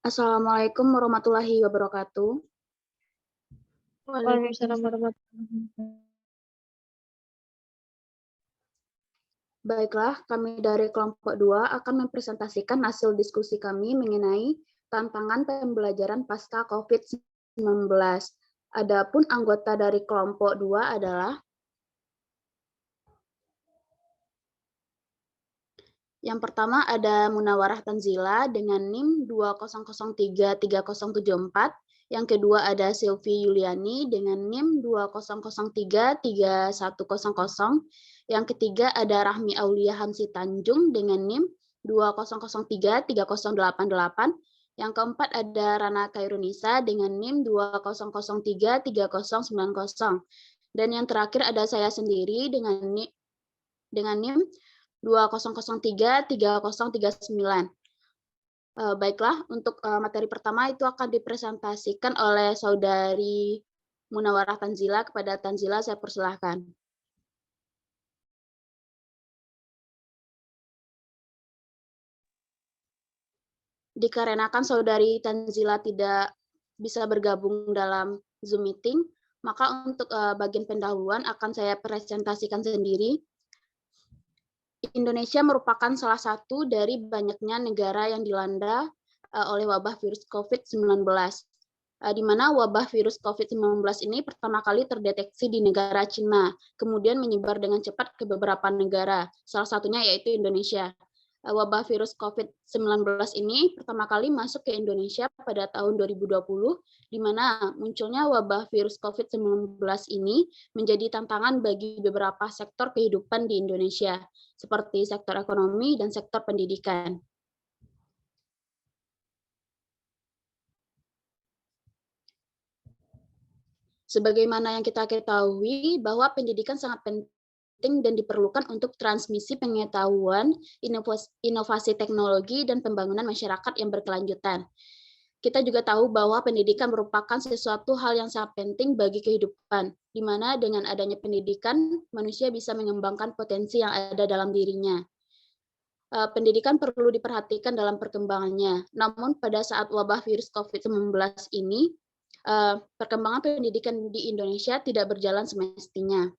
Assalamualaikum warahmatullahi wabarakatuh. Waalaikumsalam warahmatullahi wabarakatuh. Baiklah, kami dari kelompok 2 akan mempresentasikan hasil diskusi kami mengenai tantangan pembelajaran pasca COVID-19. Adapun anggota dari kelompok 2 adalah yang pertama ada Munawarah Tanzila dengan NIM 20033074. Yang kedua ada Silvi Yuliani dengan NIM 20033100. Yang ketiga ada Rahmi Aulia Hamsi Tanjung dengan NIM 20033088. Yang keempat ada Rana Kairunisa dengan NIM 20033090. Dan yang terakhir ada saya sendiri dengan NIM 20033039. Baiklah, untuk materi pertama itu akan dipresentasikan oleh Saudari Munawarah Tanzila. Kepada Tanzila saya persilahkan. Dikarenakan Saudari Tanzila tidak bisa bergabung dalam Zoom meeting, maka untuk bagian pendahuluan akan saya presentasikan sendiri. Indonesia merupakan salah satu dari banyaknya negara yang dilanda oleh wabah virus COVID-19, di mana wabah virus COVID-19 ini pertama kali terdeteksi di negara Cina, kemudian menyebar dengan cepat ke beberapa negara, salah satunya yaitu Indonesia. Wabah virus COVID-19 ini pertama kali masuk ke Indonesia pada tahun 2020, di mana munculnya wabah virus COVID-19 ini menjadi tantangan bagi beberapa sektor kehidupan di Indonesia, seperti sektor ekonomi dan sektor pendidikan. Sebagaimana yang kita ketahui bahwa pendidikan sangat penting dan diperlukan untuk transmisi pengetahuan, inovasi teknologi, dan pembangunan masyarakat yang berkelanjutan. Kita juga tahu bahwa pendidikan merupakan sesuatu hal yang sangat penting bagi kehidupan, di mana dengan adanya pendidikan, manusia bisa mengembangkan potensi yang ada dalam dirinya. Pendidikan perlu diperhatikan dalam perkembangannya. Namun pada saat wabah virus COVID-19 ini, perkembangan pendidikan di Indonesia tidak berjalan semestinya.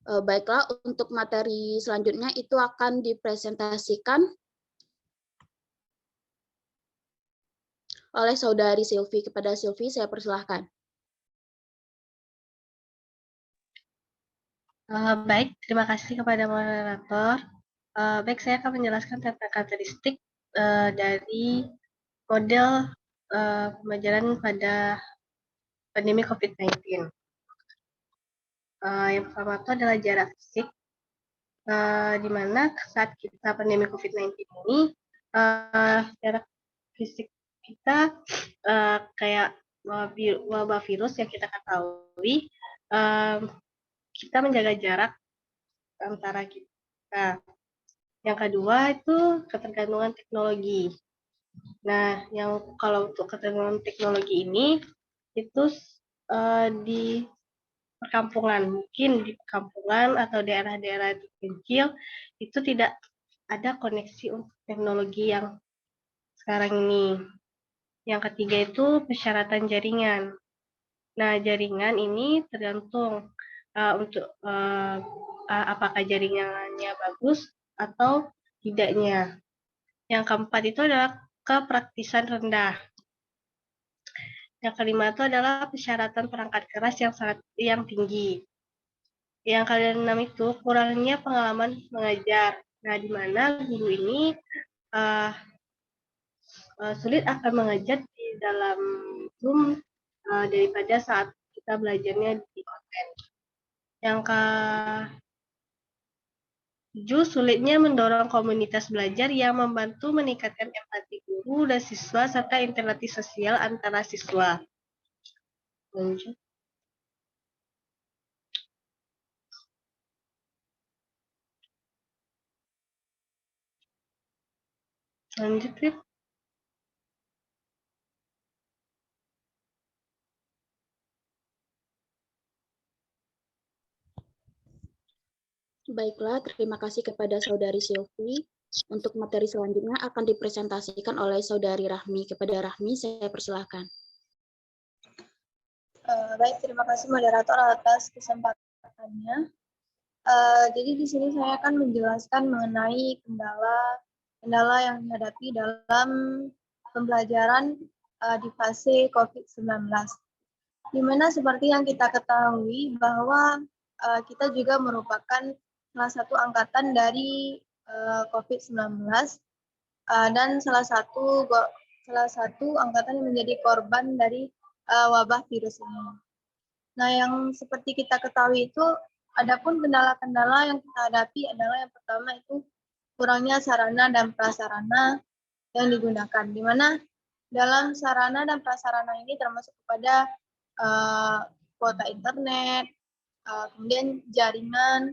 Baiklah, untuk materi selanjutnya itu akan dipresentasikan oleh Saudari Silvi. Kepada Silvi, saya persilahkan. Baik, terima kasih kepada moderator. Baik, saya akan menjelaskan tentang karakteristik dari model pembelajaran pada pandemi COVID-19. Yang pertama itu adalah jarak fisik, di mana saat kita pandemi COVID-19 ini, jarak fisik kita kayak wabah virus yang kita ketahui, kita menjaga jarak antara kita. Yang kedua itu ketergantungan teknologi. Nah, kalau untuk ketergantungan teknologi ini itu di perkampungan, mungkin di perkampungan atau daerah-daerah terpencil itu tidak ada koneksi untuk teknologi yang sekarang ini. Yang ketiga itu persyaratan jaringan. Nah, jaringan ini tergantung untuk apakah jaringannya bagus atau tidaknya. Yang keempat itu adalah kepraktisan rendah. Yang kelima itu adalah persyaratan perangkat keras yang tinggi. Yang keenam itu kurangnya pengalaman mengajar. Nah, di mana guru ini sulit akan mengajar di dalam Zoom daripada saat kita belajarnya di online. Yang ke-7, sulitnya mendorong komunitas belajar yang membantu meningkatkan empati guru dan siswa serta interaksi sosial antara siswa. Lanjut. Lanjut, Rip. Baiklah, terima kasih kepada Saudari Silvi. Untuk materi selanjutnya akan dipresentasikan oleh Saudari Rahmi. Kepada Rahmi, saya persilahkan. Baik, terima kasih moderator atas kesempatannya. Jadi di sini saya akan menjelaskan mengenai kendala yang dihadapi dalam pembelajaran di fase COVID-19. Di mana seperti yang kita ketahui bahwa kita juga merupakan salah satu angkatan dari COVID-19 dan salah satu angkatan yang menjadi korban dari wabah virus ini. Nah, yang seperti kita ketahui itu, adapun kendala-kendala yang kita hadapi adalah yang pertama itu kurangnya sarana dan prasarana yang digunakan, di mana dalam sarana dan prasarana ini termasuk kepada kuota internet, kemudian jaringan,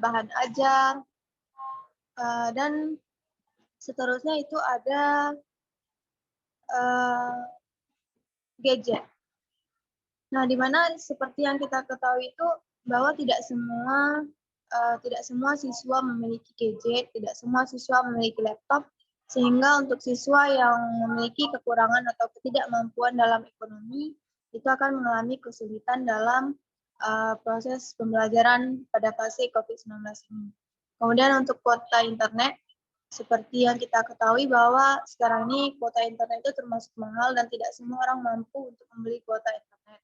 bahan ajar, dan seterusnya itu ada gadget. Nah, di mana seperti yang kita ketahui itu bahwa tidak semua siswa memiliki gadget, tidak semua siswa memiliki laptop, sehingga untuk siswa yang memiliki kekurangan atau ketidakmampuan dalam ekonomi itu akan mengalami kesulitan dalam proses pembelajaran pada fase COVID-19 ini. Kemudian untuk kuota internet, seperti yang kita ketahui bahwa sekarang ini kuota internet itu termasuk mahal dan tidak semua orang mampu untuk membeli kuota internet.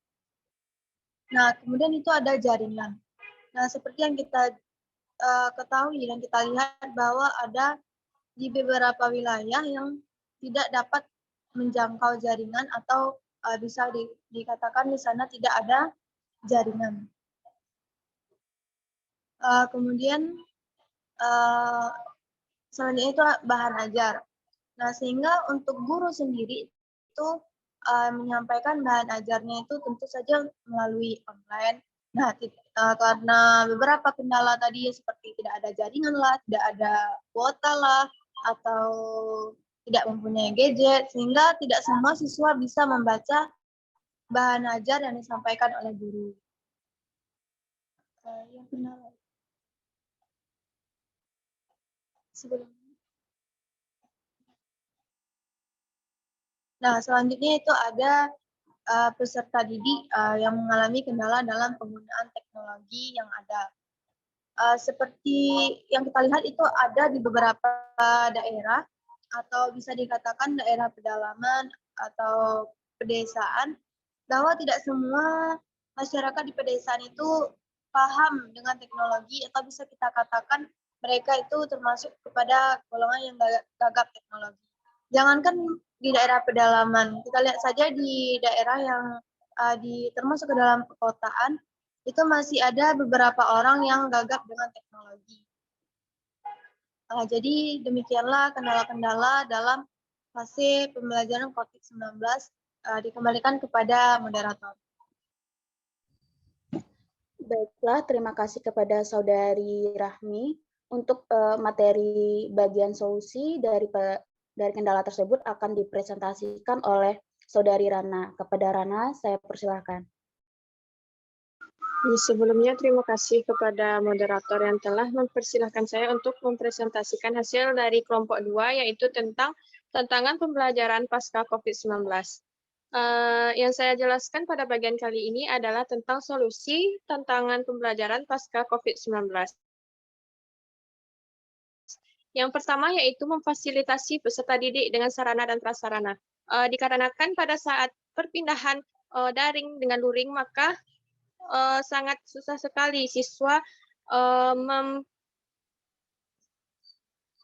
Nah, kemudian itu ada jaringan. Nah, seperti yang kita ketahui dan kita lihat bahwa ada di beberapa wilayah yang tidak dapat menjangkau jaringan atau bisa dikatakan di sana tidak ada jaringan. Kemudian selanjutnya itu bahan ajar. Nah, sehingga untuk guru sendiri itu menyampaikan bahan ajarnya itu tentu saja melalui online. Nah, karena beberapa kendala tadi seperti tidak ada jaringan lah, tidak ada kuota lah, atau tidak mempunyai gadget, sehingga tidak semua siswa bisa membaca bahan ajar yang disampaikan oleh guru. Yang kendala. Nah, selanjutnya itu ada peserta didik yang mengalami kendala dalam penggunaan teknologi yang ada. Seperti yang kita lihat itu ada di beberapa daerah atau bisa dikatakan daerah pedalaman atau pedesaan, bahwa tidak semua masyarakat di pedesaan itu paham dengan teknologi atau bisa kita katakan mereka itu termasuk kepada golongan yang gagap teknologi. Jangankan di daerah pedalaman, kita lihat saja di daerah yang termasuk ke dalam perkotaan, itu masih ada beberapa orang yang gagap dengan teknologi. Jadi demikianlah kendala-kendala dalam fase pembelajaran COVID-19. Dikembalikan kepada moderator. Baiklah, terima kasih kepada Saudari Rahmi. Untuk materi bagian solusi dari kendala tersebut akan dipresentasikan oleh Saudari Rana. Kepada Rana, saya persilahkan. Sebelumnya, terima kasih kepada moderator yang telah mempersilahkan saya untuk mempresentasikan hasil dari kelompok 2, yaitu tentang tantangan pembelajaran pasca COVID-19. Yang saya jelaskan pada bagian kali ini adalah tentang solusi tantangan pembelajaran pasca COVID-19. Yang pertama yaitu memfasilitasi peserta didik dengan sarana dan prasarana. Dikarenakan pada saat perpindahan daring dengan luring, maka sangat susah sekali siswa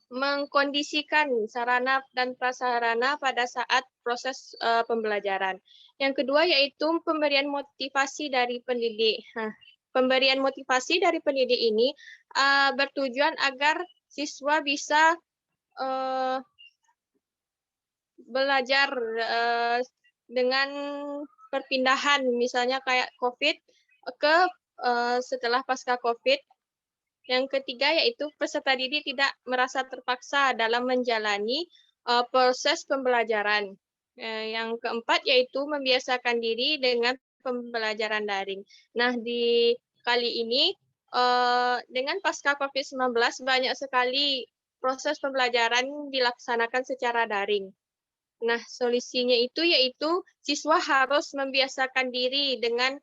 mengkondisikan sarana dan prasarana pada saat proses pembelajaran. Yang kedua yaitu pemberian motivasi dari pendidik. Pemberian motivasi dari pendidik ini bertujuan agar siswa bisa belajar dengan perpindahan, misalnya kayak COVID ke setelah pasca COVID. Yang ketiga yaitu peserta didik tidak merasa terpaksa dalam menjalani proses pembelajaran. Yang keempat yaitu membiasakan diri dengan pembelajaran daring. Nah, di kali ini dengan pasca COVID-19 banyak sekali proses pembelajaran dilaksanakan secara daring. Nah, solusinya itu yaitu siswa harus membiasakan diri dengan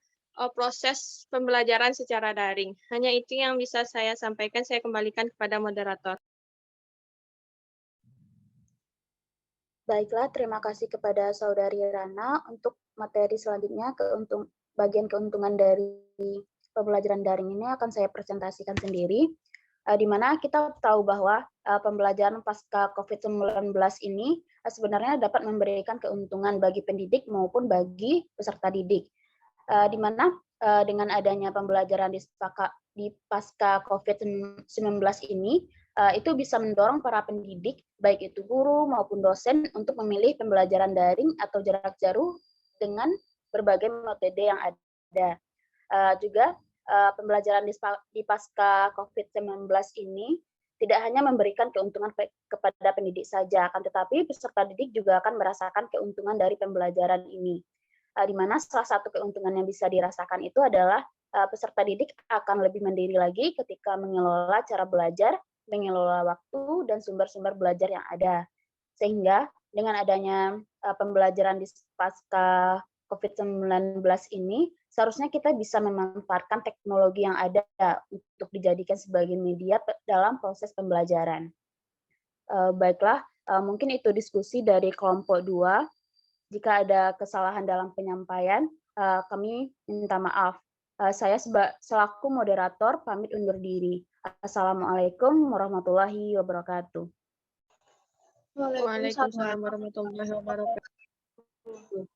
proses pembelajaran secara daring. Hanya itu yang bisa saya sampaikan, saya kembalikan kepada moderator. Baiklah, terima kasih kepada Saudari Rana. Untuk materi selanjutnya, bagian keuntungan dari pembelajaran daring ini akan saya presentasikan sendiri, di mana kita tahu bahwa pembelajaran pasca COVID-19 ini sebenarnya dapat memberikan keuntungan bagi pendidik maupun bagi peserta didik, di mana dengan adanya pembelajaran di pasca COVID-19 ini, itu bisa mendorong para pendidik, baik itu guru maupun dosen, untuk memilih pembelajaran daring atau jarak jauh dengan berbagai metode yang ada. Juga pembelajaran di pasca COVID-19 ini tidak hanya memberikan keuntungan kepada pendidik saja, akan tetapi peserta didik juga akan merasakan keuntungan dari pembelajaran ini. Di mana salah satu keuntungan yang bisa dirasakan itu adalah peserta didik akan lebih mandiri lagi ketika mengelola cara belajar, mengelola waktu, dan sumber-sumber belajar yang ada. Sehingga dengan adanya pembelajaran di pasca COVID-19 ini, seharusnya kita bisa memanfaatkan teknologi yang ada untuk dijadikan sebagai media dalam proses pembelajaran. Baiklah, mungkin itu diskusi dari kelompok 2. Jika ada kesalahan dalam penyampaian, kami minta maaf. Saya selaku moderator pamit undur diri. Assalamualaikum warahmatullahi wabarakatuh. Waalaikumsalam warahmatullahi wabarakatuh.